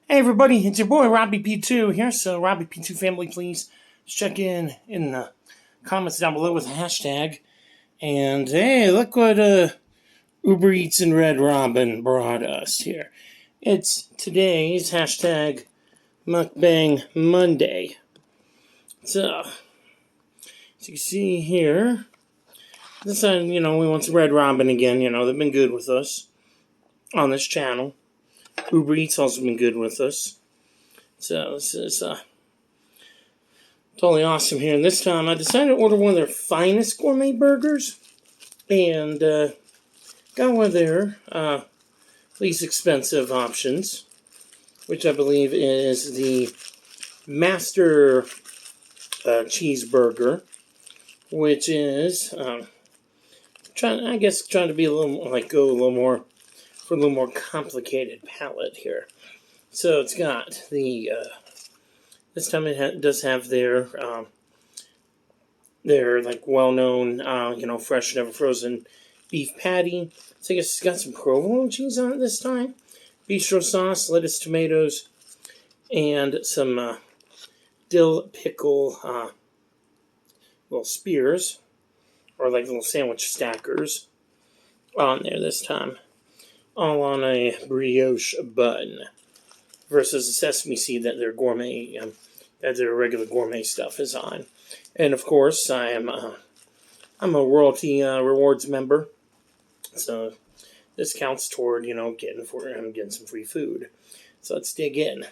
Hey everybody, it's your boy Robbie P2 here. So Robbie P2 family, please check in the comments down below with a hashtag. And hey, look what Uber Eats and Red Robin brought us here. It's today's hashtag Mukbang Monday. So, as you can see here, this time, we want some Red Robin again. They've been good with us on this channel. Uber Eats also been good with us. So this is totally awesome here. And this time I decided to order one of their finest gourmet burgers. And got one of their least expensive options, which I believe is the Master Cheeseburger, which is trying to be a little more, go a little more for a little more complicated palate here. So it's got the this time it does have their well-known fresh never frozen beef patty. So I guess it's got some provolone cheese on it this time, bistro sauce, lettuce, tomatoes, and some dill pickle little spears, or like little sandwich stackers on there this time, all on a brioche bun, versus the sesame seed that their gourmet, that their regular gourmet stuff is on. And of course, I'm a royalty rewards member, so this counts toward getting some free food. So let's dig in.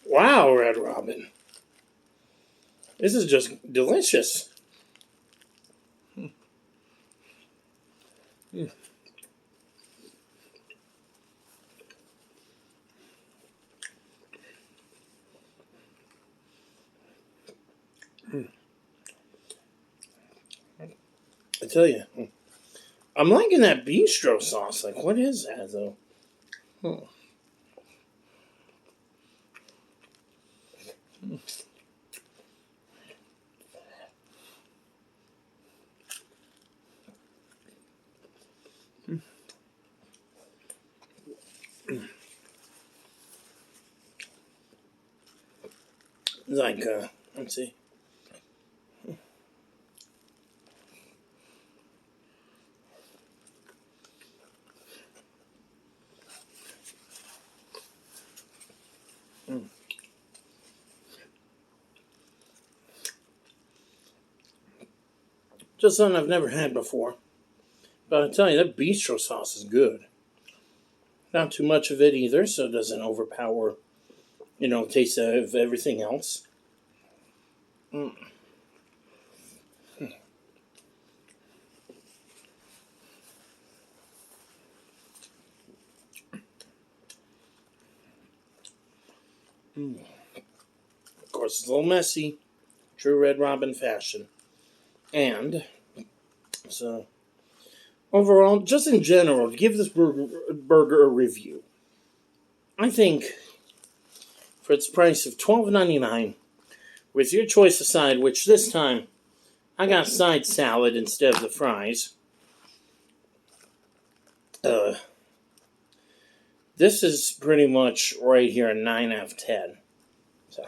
Wow, Red Robin. This is just delicious. I tell you, I'm liking that bistro sauce. Like, what is that, though? Like, let's see. Just something I've never had before. But I tell you, that bistro sauce is good. Not too much of it either, so it doesn't overpower, taste of everything else. Of course, it's a little messy, true Red Robin fashion. And so, overall, just in general, to give this burger a review, I think for its price of $12.99, with your choice of side, which this time I got side salad instead of the fries. This is pretty much right here a 9 out of 10. So.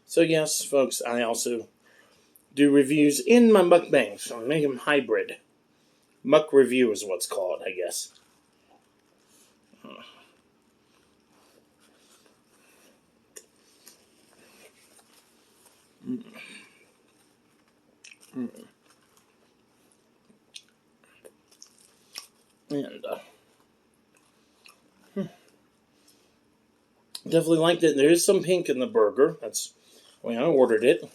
So yes, folks, I also do reviews in my mukbangs, so I make them hybrid. Muck review is what's called, I guess. And definitely liked it. There is some pink in the burger. That's when I ordered it.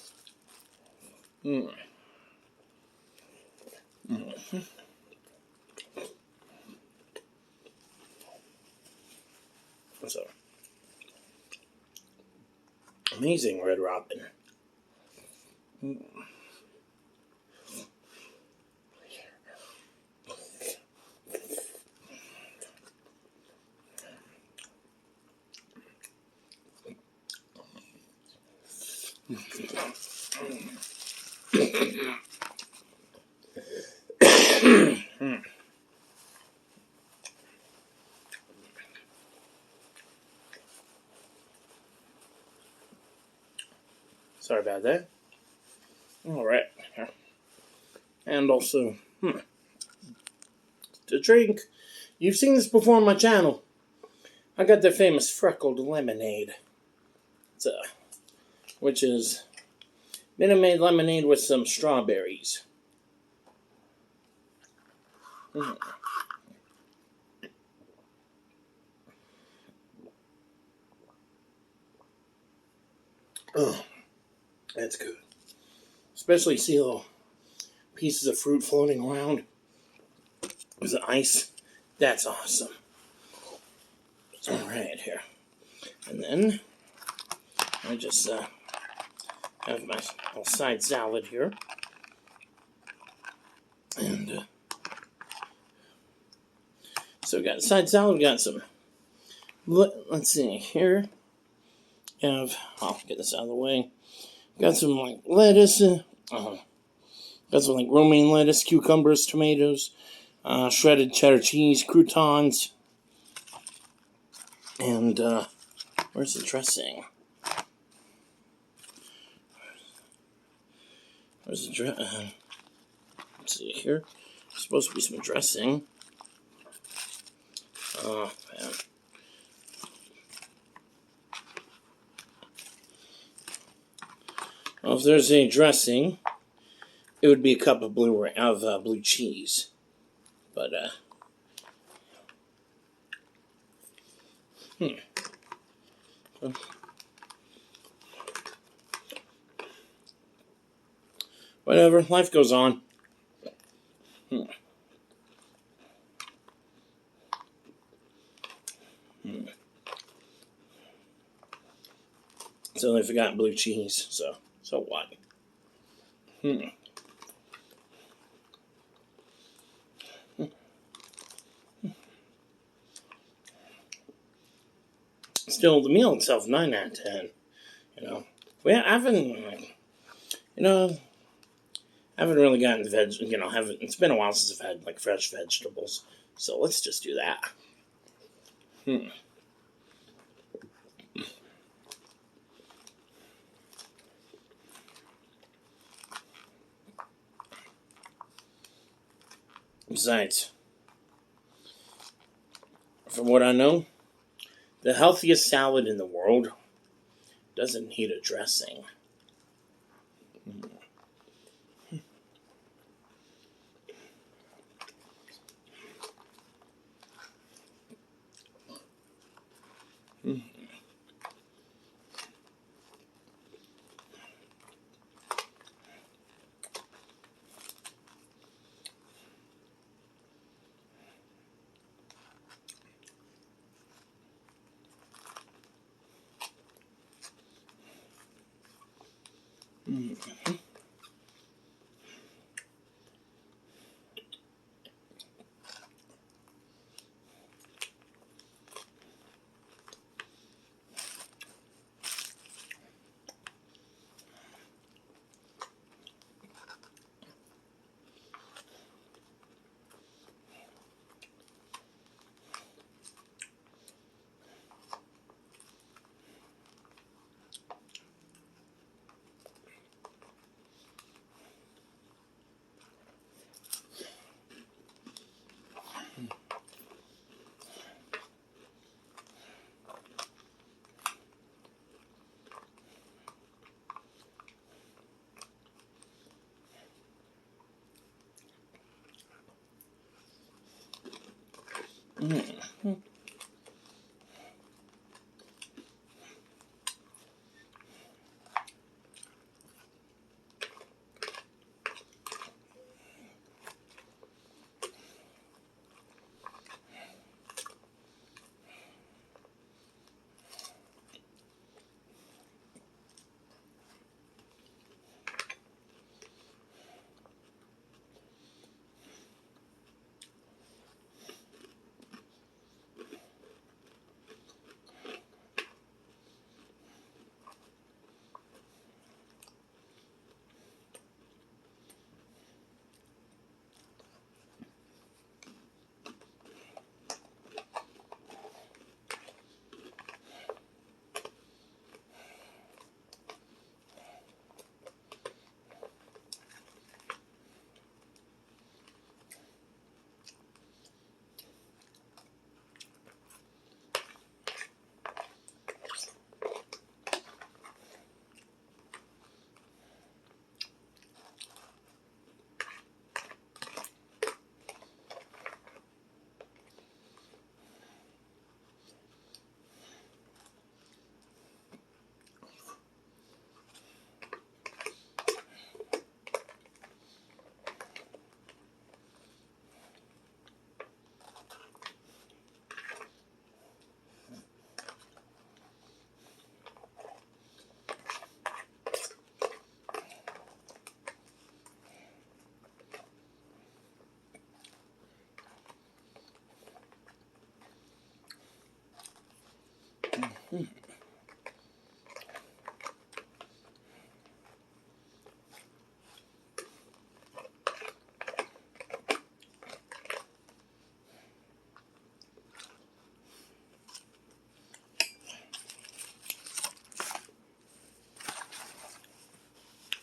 So, amazing Red Robin. Sorry about that. All right. And also, to drink. You've seen this before on my channel. I got the famous freckled lemonade. It's which is Minute Maid lemonade with some strawberries. Oh, that's good. Especially see little pieces of fruit floating around with the ice. That's awesome. All right, here. And then I just have my little side salad here. And so we got side salad, we got some, let's see, here we have, I'll get this out of the way. Got some like lettuce, got some like romaine lettuce, cucumbers, tomatoes, shredded cheddar cheese, croutons, and where's the dressing? Where's the dressing? Let's see here. There's supposed to be some dressing. Oh, man. Well, if there's any dressing, it would be a cup of blue cheese. But whatever, life goes on. So they forgot blue cheese. So what? Still, the meal itself, 9 out of 10. You know, I haven't really gotten it's been a while since I've had like fresh vegetables. So let's just do that. Besides, from what I know, the healthiest salad in the world doesn't need a dressing.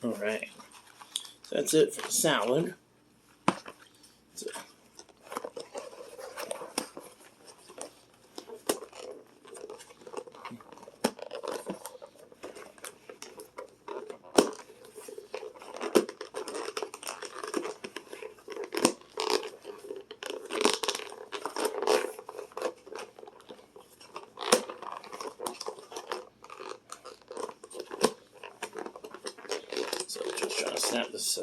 Alright, so that's it for the salad. So just trying to snap this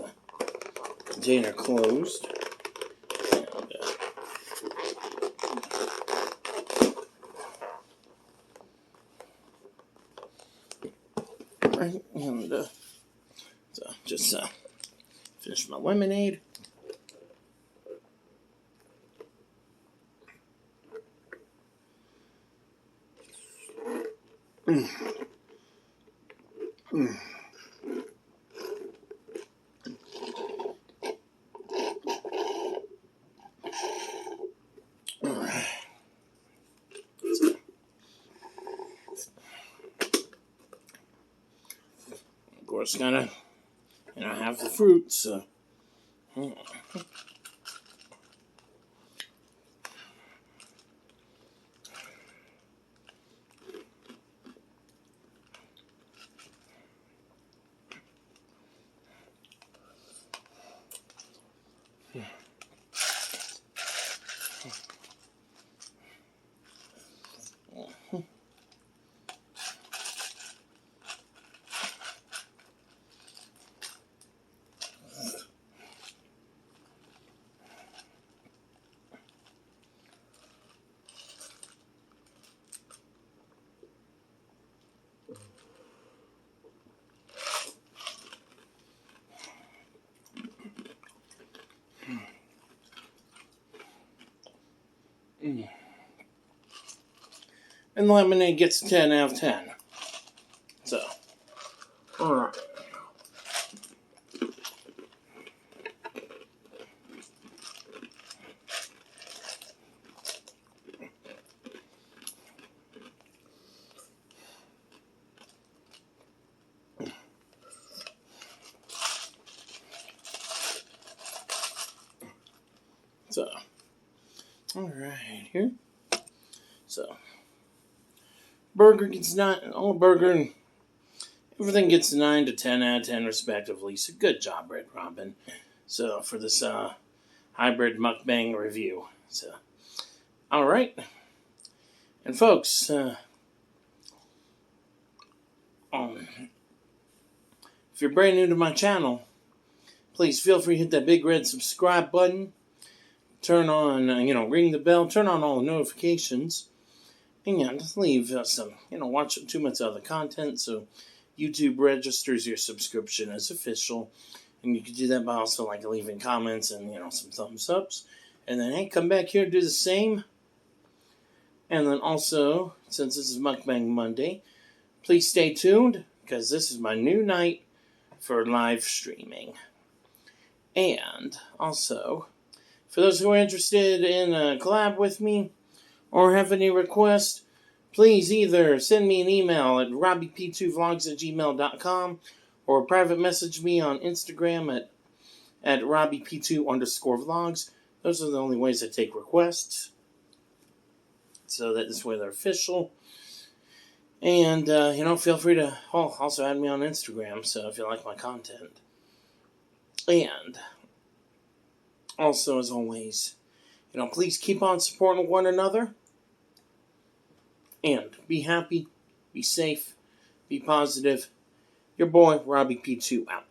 container closed. And so just finish my lemonade. Of course, gotta have the fruit. So. And the lemonade gets a 10 out of 10. So, alright. So, alright, here. So, burger gets 9, burger and everything gets 9 to 10 out of 10 respectively. So, good job, Red Robin. So, for this hybrid mukbang review. So, alright. And folks, if you're brand new to my channel, please feel free to hit that big red subscribe button. Turn on, ring the bell. Turn on all the notifications. And leave some, watch 2 months of the content so YouTube registers your subscription as official. And you can do that by also leaving comments and, some thumbs ups. And then, hey, come back here and do the same. And then also, since this is Mukbang Monday, please stay tuned because this is my new night for live streaming. And also, for those who are interested in a collab with me or have any requests, please either send me an email at robbiep2vlogs@gmail.com or private message me on Instagram at robbiep2_vlogs. Those are the only ways I take requests. So that this way they're official. And, feel free to also add me on Instagram, so if you like my content. And also, as always, please keep on supporting one another. And be happy, be safe, be positive. Your boy, Robbie P2, out.